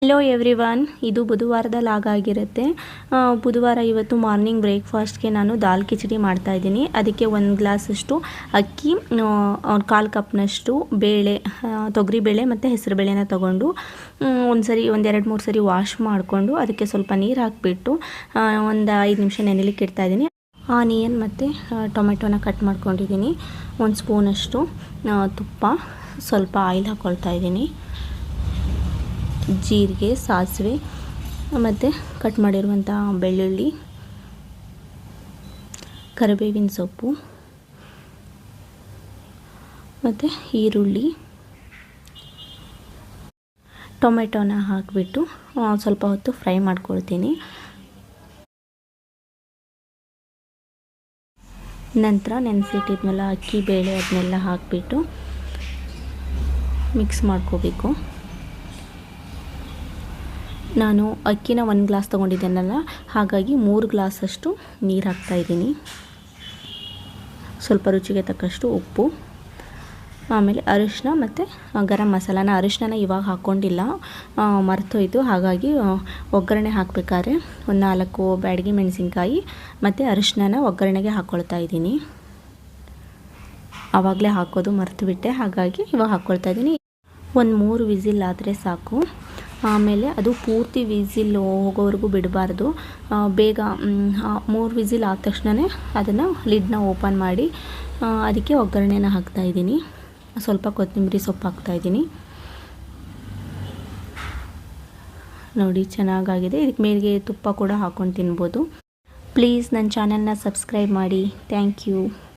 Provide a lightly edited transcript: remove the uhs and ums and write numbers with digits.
Hello everyone, ಇದು ಬುಧವಾರದಲ್ಲಿ ಆಗಿರುತ್ತೆ. ಬುಧವಾರ ಇವತ್ತು ಮಾರ್ನಿಂಗ್ ಬ್ರೇಕ್ಫಾಸ್ಟ್ಗೆ ನಾನು ದಾಲ್ ಕಿಚಡಿ ಮಾಡ್ತಾಯಿದ್ದೀನಿ. ಅದಕ್ಕೆ 1 ಗ್ಲಾಸಷ್ಟು ಅಕ್ಕಿ, 1/4 ಕಪ್ನಷ್ಟು ಬೇಳೆ, ತೊಗರಿಬೇಳೆ ಮತ್ತು ಹೆಸರುಬೇಳೆನ ತೊಗೊಂಡು ಒಂದು 2-3 ಸರಿ ವಾಶ್ ಮಾಡಿಕೊಂಡು ಅದಕ್ಕೆ ಸ್ವಲ್ಪ ನೀರು ಹಾಕಿಬಿಟ್ಟು ಒಂದು 5 ನಿಮಿಷ ನೆನೆಲಿಕ್ಕೆ ಇಡ್ತಾಯಿದ್ದೀನಿ. ಆನಿಯನ್ ಮತ್ತು ಟೊಮೆಟೊನ ಕಟ್ ಮಾಡ್ಕೊಂಡಿದ್ದೀನಿ. 1 ಸ್ಪೂನಷ್ಟು ತುಪ್ಪ, ಸ್ವಲ್ಪ ಆಯಿಲ್ ಹಾಕ್ಕೊಳ್ತಾ ಇದ್ದೀನಿ. ಜೀರಿಗೆ, ಸಾಸಿವೆ ಮತ್ತು ಕಟ್ ಮಾಡಿರುವಂಥ ಬೆಳ್ಳುಳ್ಳಿ, ಕರಿಬೇವಿನ ಸೊಪ್ಪು ಮತ್ತು ಈರುಳ್ಳಿ, ಟೊಮೆಟೊನ ಹಾಕಿಬಿಟ್ಟು ಸ್ವಲ್ಪ ಹೊತ್ತು ಫ್ರೈ ಮಾಡ್ಕೊಳ್ತೀನಿ. ನಂತರ ನೆನೆಸಿಟ್ಟಿದ್ಮೇಲೆ ಅಕ್ಕಿ, ಬೇಳೆ ಅದನ್ನೆಲ್ಲ ಹಾಕಿಬಿಟ್ಟು ಮಿಕ್ಸ್ ಮಾಡ್ಕೋಬೇಕು. ನಾನು ಅಕ್ಕಿನ 1 ಗ್ಲಾಸ್ ತೊಗೊಂಡಿದ್ದೇನಲ್ಲ, ಹಾಗಾಗಿ 3 ಗ್ಲಾಸಷ್ಟು ನೀರು ಹಾಕ್ತಾಯಿದ್ದೀನಿ. ಸ್ವಲ್ಪ ರುಚಿಗೆ ತಕ್ಕಷ್ಟು ಉಪ್ಪು, ಆಮೇಲೆ ಅರಿಶಿನ ಮತ್ತು ಗರಂ ಮಸಾಲಾನ. ಅರಿಶಿನ ಇವಾಗ ಹಾಕ್ಕೊಂಡಿಲ್ಲ, ಮರ್ತೋಯ್ತು. ಹಾಗಾಗಿ ಒಗ್ಗರಣೆ ಹಾಕಬೇಕಾದ್ರೆ 4 ಬ್ಯಾಡಗಿ ಮೆಣಸಿನ್ಕಾಯಿ ಮತ್ತು ಅರಿಶಿನ ಒಗ್ಗರಣೆಗೆ ಹಾಕ್ಕೊಳ್ತಾ ಇದ್ದೀನಿ. ಆವಾಗಲೇ ಹಾಕೋದು ಮರ್ತುಬಿಟ್ಟೆ, ಹಾಗಾಗಿ ಇವಾಗ ಹಾಕ್ಕೊಳ್ತಾ ಇದ್ದೀನಿ. 3 ವಿಸಿಲ್ ಆದರೆ ಸಾಕು. ಆಮೇಲೆ ಅದು ಪೂರ್ತಿ ವಿಸಿಲ್ ಹೋಗೋವರೆಗೂ ಬಿಡಬಾರ್ದು. ಬೇಗ 3 ವಿಸಿಲ್ ಆದ ತಕ್ಷಣವೇ ಅದನ್ನು ಲಿಡ್ನ ಓಪನ್ ಮಾಡಿ ಅದಕ್ಕೆ ಒಗ್ಗರಣೆನ ಹಾಕ್ತಾಯಿದ್ದೀನಿ. ಸ್ವಲ್ಪ ಕೊತ್ತಂಬರಿ ಸೊಪ್ಪು ಹಾಕ್ತಾಯಿದ್ದೀನಿ. ನೋಡಿ, ಚೆನ್ನಾಗಾಗಿದೆ. ಇದಕ್ಕೆ ಮೇಲಿಗೆ ತುಪ್ಪ ಕೂಡ ಹಾಕ್ಕೊಂಡು ತಿನ್ಬೋದು. ಪ್ಲೀಸ್ ನನ್ನ ಚಾನಲ್ನ ಸಬ್ಸ್ಕ್ರೈಬ್ ಮಾಡಿ. Thank you.